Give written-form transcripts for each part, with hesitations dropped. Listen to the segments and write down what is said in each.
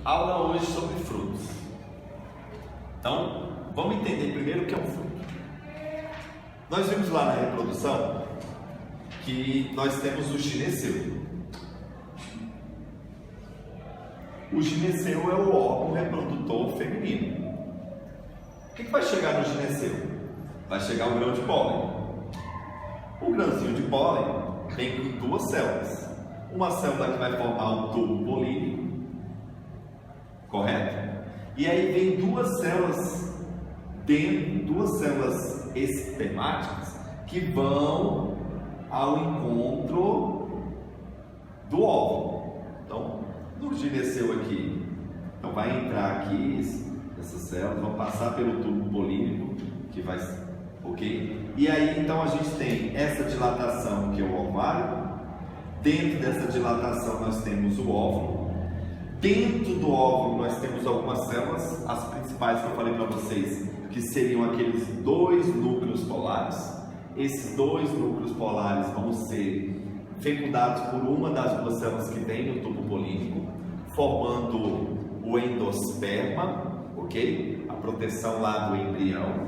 Aula hoje sobre frutos. Então, vamos entender primeiro o que é um fruto. Nós vimos lá na reprodução que nós temos o gineceu. O gineceu é o órgão reprodutor feminino. O que vai chegar no gineceu? Vai chegar o grão de pólen. O grãozinho de pólen tem duas células. Uma célula que vai formar um tubo polínico, correto? E aí vem duas células espermáticas que vão ao encontro do óvulo. Então, no gineceu aqui, então vai entrar aqui essas células, vão passar pelo tubo polínico, que vai, ok? E aí, então a gente tem essa dilatação que é o ovário. Dentro dessa dilatação nós temos o óvulo. Dentro do óvulo nós temos algumas células, as principais que eu falei para vocês, que seriam aqueles dois núcleos polares. Esses dois núcleos polares vão ser fecundados por uma das duas células que tem no tubo polínico, formando o endosperma, ok? A proteção lá do embrião.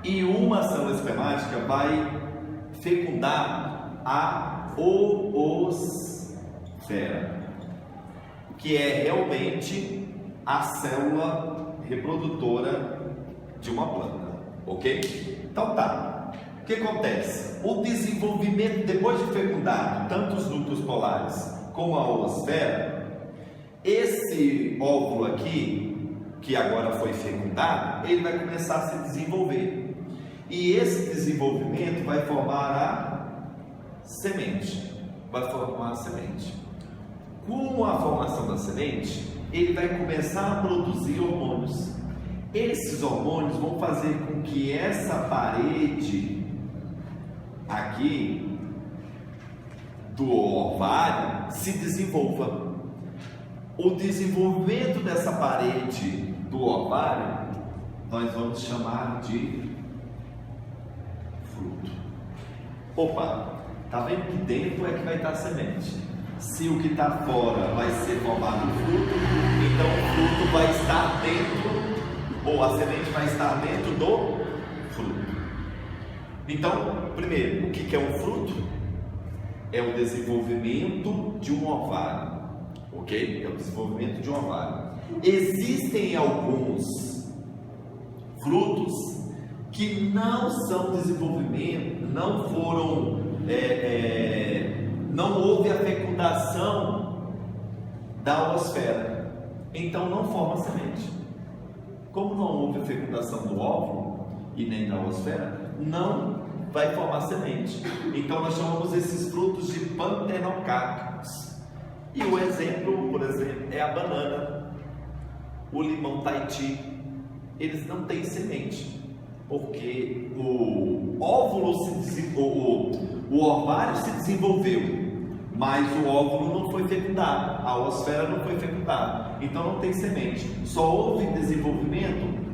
E uma célula espermática vai fecundar a oosfera, que é realmente a célula reprodutora de uma planta, ok? Então tá, o que acontece? O desenvolvimento, depois de fecundado tanto os núcleos polares como a oosfera, esse óvulo aqui, que agora foi fecundado, ele vai começar a se desenvolver, e esse desenvolvimento vai formar a semente, Com a formação da semente, ele vai começar a produzir hormônios. Esses hormônios vão fazer com que essa parede aqui do ovário se desenvolva. O desenvolvimento dessa parede do ovário nós vamos chamar de fruto. Opa! Está vendo que dentro é que vai estar a semente. Se o que está fora vai ser formado fruto, então o fruto vai estar dentro, ou a semente vai estar dentro do fruto. Então, primeiro, o que é um fruto? É o desenvolvimento de um ovário, ok? É o desenvolvimento de um ovário. Existem alguns frutos que não são desenvolvimento, não foram não houve a fecundação da oosfera, então não forma semente. Como não houve a fecundação do óvulo e nem da oosfera, não vai formar semente. Então nós chamamos esses frutos de pantenocáticos. E o exemplo, por exemplo, é a banana, o limão Tahiti. Eles não têm semente, porque o óvulo o ovário se desenvolveu, mas o óvulo não foi fecundado, a oosfera não foi fecundada, então não tem semente, só houve desenvolvimento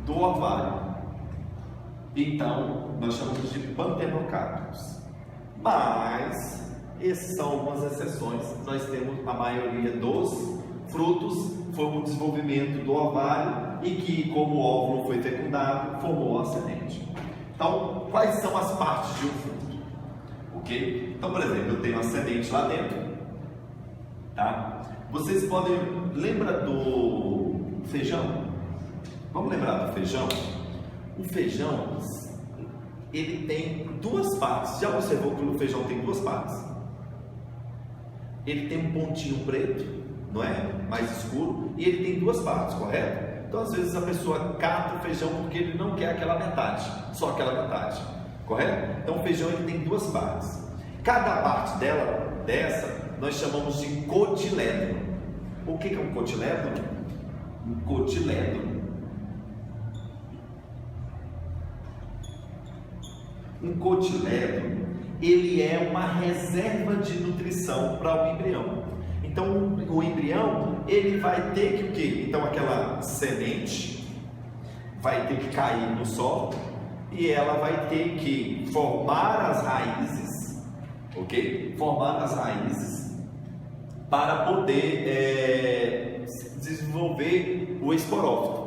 do ovário. Então nós chamamos de pantenocáticos. Mas essas são algumas exceções. Nós temos a maioria dos frutos foi um desenvolvimento do ovário e que, como o óvulo foi fecundado, formou a semente. Então, quais são as partes de um fruto? Ok? Então, por exemplo, eu tenho a semente lá dentro, tá? Vocês podem... Lembra do feijão? Vamos lembrar do feijão? O feijão, ele tem duas partes. Já observou que o feijão tem duas partes? Ele tem um pontinho preto, não é? Mais escuro, e ele tem duas partes, correto? Então, às vezes a pessoa cata o feijão porque ele não quer aquela metade, só aquela metade, correto? Então, o feijão ele tem duas partes. Cada parte dessa, nós chamamos de cotilédon. O que é um cotilédon? Um cotilédon. Um cotilédon, ele é uma reserva de nutrição para o embrião. Então, o embrião, ele vai ter que o quê? Então, aquela semente vai ter que cair no solo e ela vai ter que formar as raízes, ok? Formar as raízes para poder o esporófito.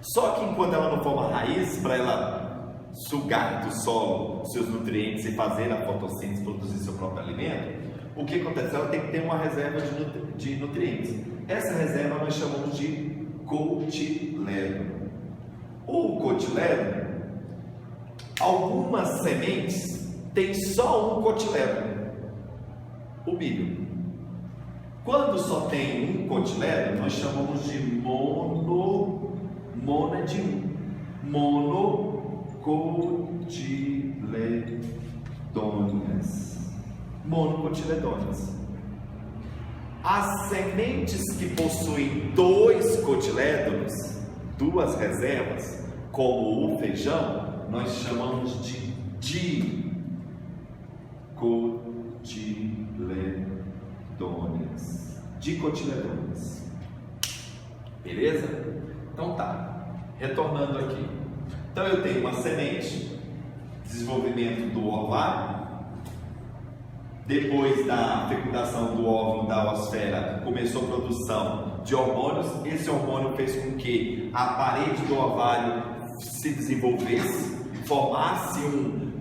Só que enquanto ela não forma raiz, para ela sugar do solo seus nutrientes e fazer a fotossíntese, produzir seu próprio alimento, o que acontece? Ela tem que ter uma reserva de nutrientes. Essa reserva nós chamamos de cotileno. O cotileno, algumas sementes têm só um cotileno, o milho. Quando só tem um cotileno, nós chamamos de monocotiledôneas. As sementes que possuem dois cotilédonos, duas reservas, como o feijão, nós chamamos de dicotiledôneas. Beleza? Então tá, retornando aqui. Então eu tenho uma semente, desenvolvimento do ovário. Depois da fecundação do óvulo da oosfera, começou a produção de hormônios. Esse hormônio fez com que a parede do ovário se desenvolvesse, formasse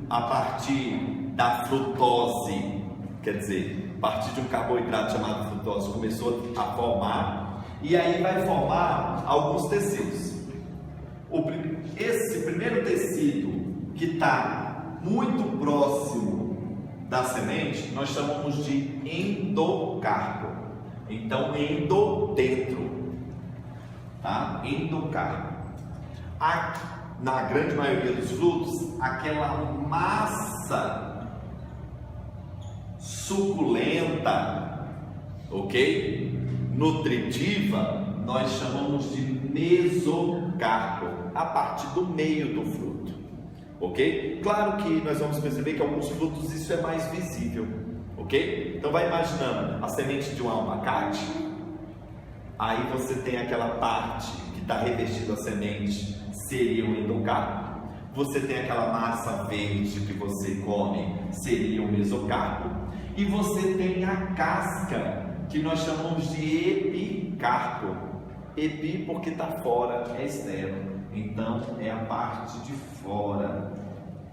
a partir da frutose, quer dizer, a partir de um carboidrato chamado frutose, começou a formar, e aí vai formar alguns tecidos. Esse primeiro tecido, que está muito próximo da semente, nós chamamos de endocarpo. Então, dentro, tá? Endocarpo. Na grande maioria dos frutos, aquela massa suculenta, ok? Nutritiva, nós chamamos de mesocarpo, a parte do meio do fruto, ok? Claro que nós vamos perceber que alguns frutos isso é mais visível, ok? Então vai imaginando a semente de um abacate, aí você tem aquela parte que está revestida a semente, seria o endocarpo. Você tem aquela massa verde que você come, seria o mesocarpo. E você tem a casca, que nós chamamos de epicarpo. Epi porque está fora, é externo. Então é a parte de fora,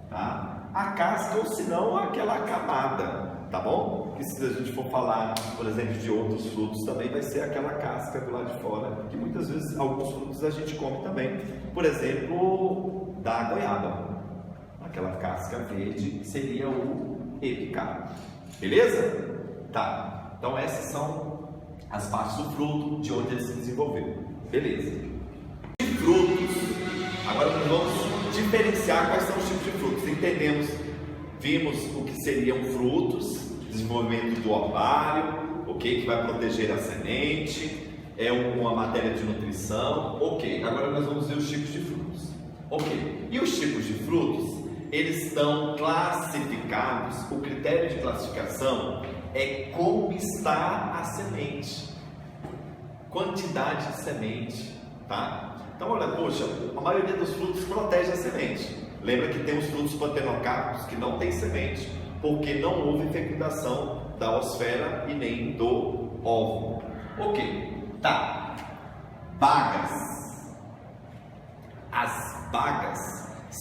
tá? A casca, ou se não, aquela camada, tá bom? Que se a gente for falar, por exemplo, de outros frutos, também vai ser aquela casca do lado de fora, que muitas vezes alguns frutos a gente come também. Por exemplo, da goiaba, aquela casca verde seria o epicarpo. Beleza? Tá. Então essas são as partes do fruto, de onde ele se desenvolveu. Beleza. De frutos. Agora nós vamos diferenciar quais são os tipos de frutos. Entendemos, vimos o que seriam frutos, desenvolvimento do ovário, ok? Que vai proteger a semente, é uma matéria de nutrição, ok. Agora nós vamos ver os tipos de frutos, ok. E os tipos de frutos, eles estão classificados. O critério de classificação é como está a semente, quantidade de semente, tá? Então olha, poxa, a maioria dos frutos protege a semente. Lembra que tem os frutos pantenocárpicos que não tem semente, porque não houve fecundação da oosfera e nem do óvulo. Ok, tá. Bagas. As bagas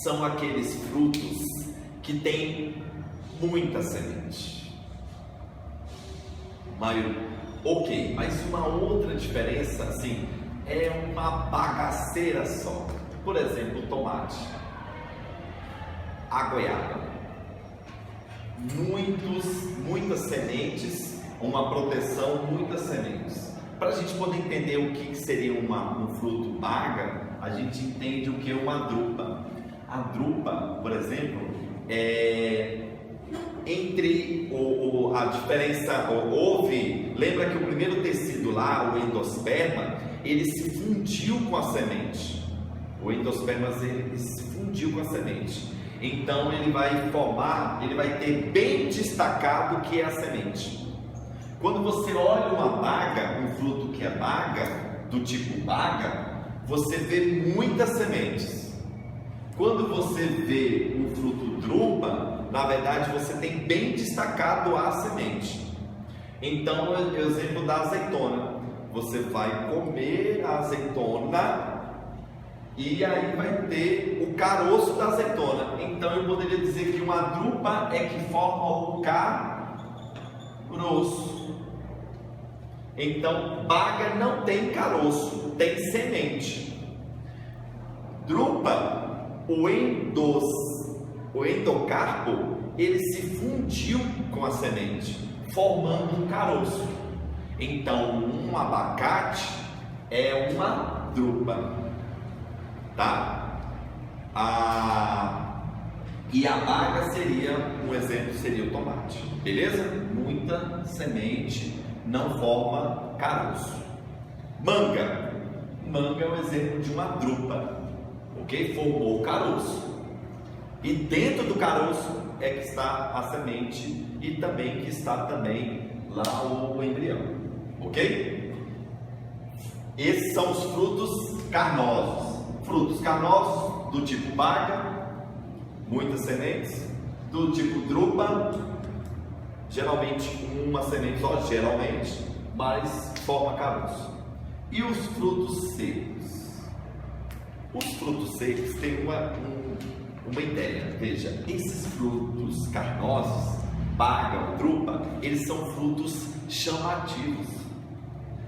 são aqueles frutos que têm muita semente. Ok, mas uma outra diferença, assim, é uma bagaceira só. Por exemplo, o tomate, a goiaba, muitas sementes, uma proteção, muitas sementes. Para a gente poder entender o que seria um fruto baga, a gente entende o que é uma drupa. A drupa, por exemplo, entre a diferença, lembra que o primeiro tecido lá, o endosperma, ele se fundiu com a semente. O endosperma ele se fundiu com a semente. Então ele vai ter bem destacado o que é a semente. Quando você olha uma baga, um fruto que é baga, do tipo baga, você vê muitas sementes. Quando você vê um fruto drupa, na verdade você tem bem destacado a semente. Então, o exemplo da azeitona, você vai comer a azeitona e aí vai ter o caroço da azeitona. Então eu poderia dizer que uma drupa é que forma o caroço. Então baga não tem caroço, tem semente. Drupa, o endocarpo, ele se fundiu com a semente, formando um caroço. Então um abacate é uma drupa, tá? E a baga seria, um exemplo seria o tomate, beleza? Muita semente, não forma caroço. Manga é um exemplo de uma drupa, ok? Formou o caroço. E dentro do caroço é que está a semente e também que está também lá o embrião, ok? Esses são os frutos carnosos. Frutos carnosos do tipo baga, muitas sementes. Do tipo drupa, geralmente uma semente só, geralmente, mas forma caroço. E os frutos secos? Os frutos secos têm uma ideia. Veja, esses frutos carnosos, baga, drupa, eles são frutos chamativos.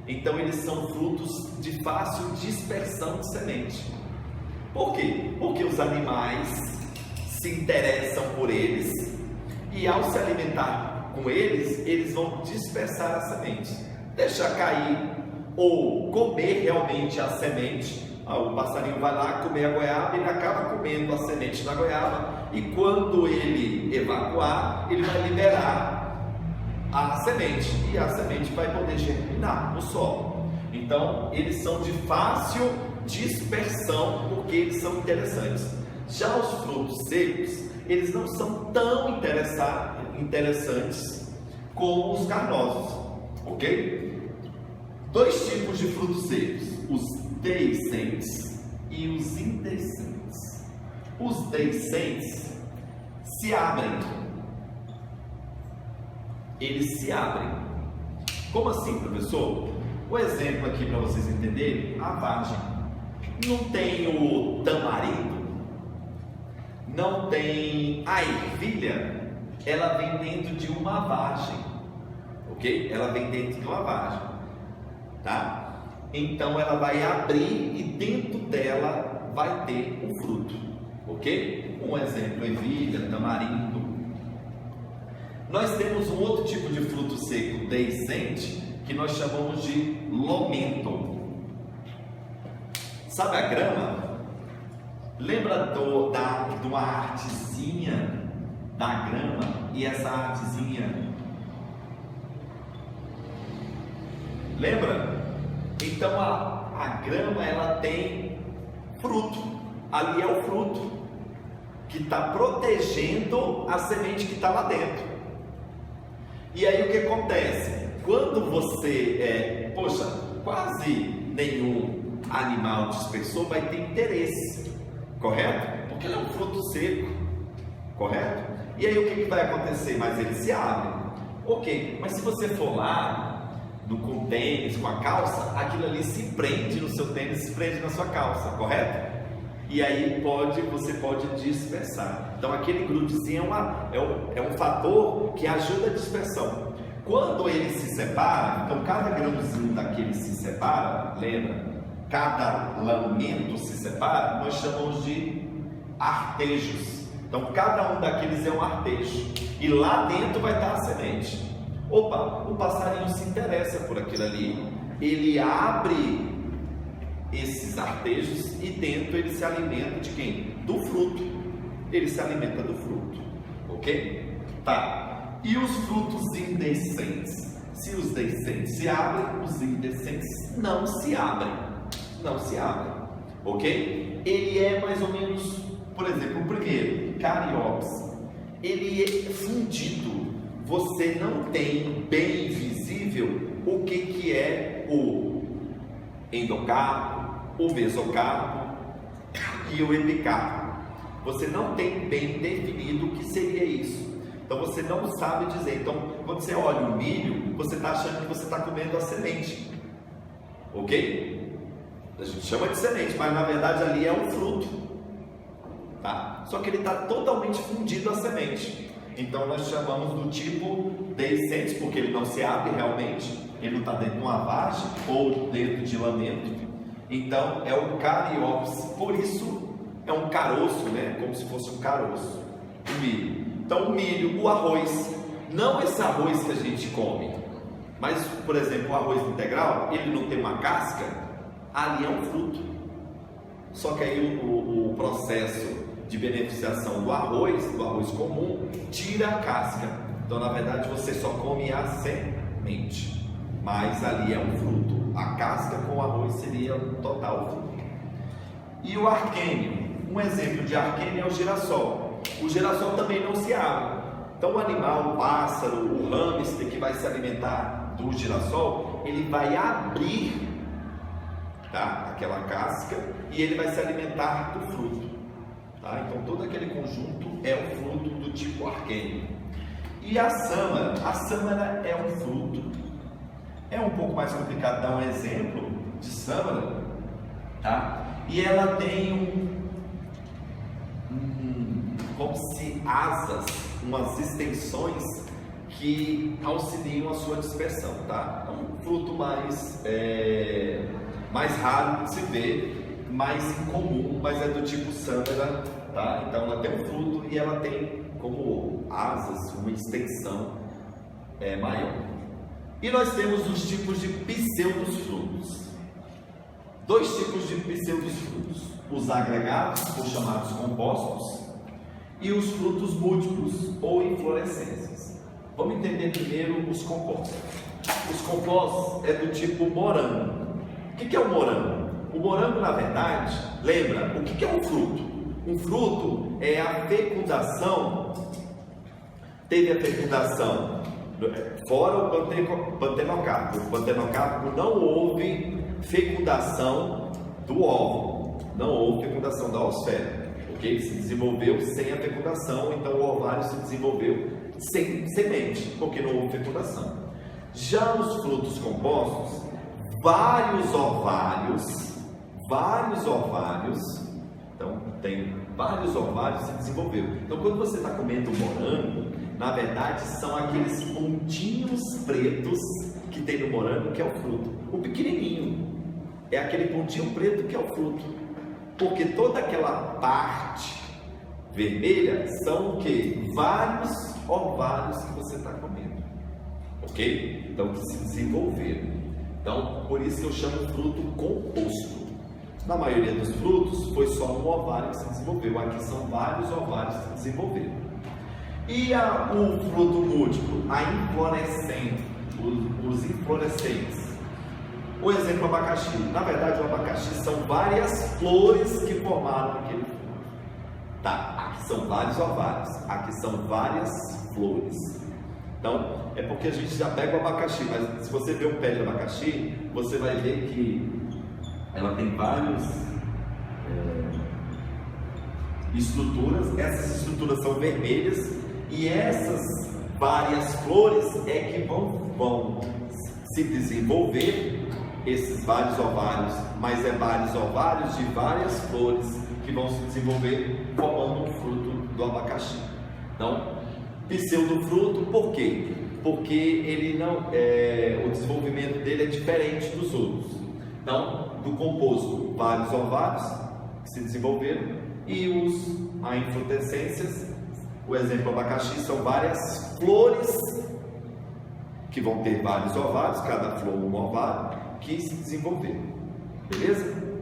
Então eles são frutos de fácil dispersão de semente. Por quê? Porque os animais se interessam por eles e ao se alimentar com eles, eles vão dispersar a semente, deixar cair ou comer realmente a semente. O passarinho vai lá comer a goiaba, ele acaba comendo a semente da goiaba e quando ele evacuar, ele vai liberar a semente e a semente vai poder germinar no solo. Então eles são de fácil dispersão porque eles são interessantes. Já os frutos secos, eles não são tão interessantes como os carnosos, ok? Dois tipos de frutos secos: os deiscentes e os indeiscentes. Os deiscentes se abrem. Eles se abrem. Como assim, professor? O exemplo aqui para vocês entenderem: a vagem. Não tem o tamarindo, não tem a ervilha, ela vem dentro de uma vagem, ok? Ela vem dentro de uma vagem, tá? Então ela vai abrir e dentro dela vai ter um fruto, ok? Um exemplo: ervilha, tamarindo. Nós temos um outro tipo de fruto seco deiscente que nós chamamos de lomento. Sabe a grama? Lembra de uma artezinha da grama? E essa artezinha, lembra? Então a grama, ela tem fruto. Ali é o fruto que está protegendo a semente que está lá dentro. E aí o que acontece? Quando você quase nenhum animal dispersor vai ter interesse, correto? Porque ele é um fruto seco, correto? E aí o que vai acontecer? Mas ele se abre, ok? Mas se você for lá com o tênis, com a calça, aquilo ali se prende no seu tênis, se prende na sua calça, correto? E aí você pode dispersar. Então aquele grudezinho é um fator que ajuda a dispersão. Quando ele se separa, então cada grãozinho daquele se separa, lembra? Cada lamento se separa, nós chamamos de artejos. Então cada um daqueles é um artejo e lá dentro vai estar a semente. Opa, o passarinho se interessa por aquilo ali, ele abre esses artejos e dentro ele se alimenta de quem? Do fruto. Ele se alimenta do fruto, ok? Tá. E os frutos indeiscentes? Se os deiscentes se abrem, os indeiscentes não se abrem. Não se abrem, ok? Ele é mais ou menos, por exemplo, o primeiro, Caryopsis, ele é fundido. Você não tem bem visível o que é o endocarpo, o mesocarpo e o epicarpo. Você não tem bem definido o que seria isso. Então você não sabe dizer. Então quando você olha o milho, você está achando que você está comendo a semente. ok? A gente chama de semente, mas na verdade ali é um fruto, tá? Só que ele está totalmente fundido a semente. Então nós chamamos do tipo deiscentes, porque ele não se abre realmente, ele não está dentro de uma vagem ou dentro de lamento. Então é o cariópsis, por isso é um caroço, né? Como se fosse um caroço, o milho. Então o milho, o arroz, não esse arroz que a gente come, mas por exemplo o arroz integral, ele não tem uma casca, ali é um fruto. Só que aí o processo de beneficiação do arroz comum, tira a casca. Então na verdade você só come a semente, mas ali é um fruto. A casca com o arroz seria um total fruto. E o arquênio, um exemplo de arquênio é o girassol. O girassol também não se abre. Então o animal, o pássaro, o hamster que vai se alimentar do girassol, ele vai abrir, tá, aquela casca e ele vai se alimentar do fruto. Tá? Então todo aquele conjunto é um fruto do tipo arquênio. E a sâmara é um fruto. É um pouco mais complicado dar um exemplo de sâmara, tá? E ela tem como se asas, umas extensões que auxiliam a sua dispersão, tá? É um fruto mais raro de se ver, mais incomum, mas é do tipo sâmara, tá? Então ela tem um fruto e ela tem como asas uma extensão maior. E nós temos os tipos de pseudos frutos. Dois tipos de pseudos frutos: os agregados, ou chamados compostos, e os frutos múltiplos, ou inflorescências. Vamos entender primeiro os compostos. Os compostos é do tipo morango. O que é o morango? O morango, na verdade, lembra, o que é um fruto? Um fruto é a fecundação, teve a fecundação fora o pantenocárpico. O pantenocárpico não houve fecundação do óvulo, não houve fecundação da oosfera, ok? Ele se desenvolveu sem a fecundação, então o ovário se desenvolveu sem semente, porque não houve fecundação. Já os frutos compostos, vários ovários, então tem vários ovários se desenvolveu. Então quando você está comendo morango, na verdade são aqueles pontinhos pretos que tem no morango, que é o fruto. O pequenininho é aquele pontinho preto que é o fruto, porque toda aquela parte vermelha são o que? Vários ovários que você está comendo, ok? Então que se desenvolveram. Então por isso que eu chamo fruto composto. Na maioria dos frutos foi só um ovário que se desenvolveu, aqui são vários ovários que se desenvolveram. E o fruto múltiplo, a inflorescente, os inflorescentes. O exemplo abacaxi. Na verdade o abacaxi são várias flores que formaram aquele fruto. Tá, aqui são vários ovários, aqui são várias flores. Então, é porque a gente já pega o abacaxi, mas se você ver um pé de abacaxi, você vai ver que ela tem várias estruturas. Essas estruturas são vermelhas e essas várias flores é que vão se desenvolver, esses vários ovários, mas é vários ovários de várias flores que vão se desenvolver formando um fruto do abacaxi. Então, pseudofruto, por quê? Porque ele não o desenvolvimento dele é diferente dos outros. Então, do composto, vários ovários que se desenvolveram, e a infrutescências, o exemplo abacaxi, são várias flores que vão ter vários ovários, cada flor um ovário, que se desenvolveram. Beleza?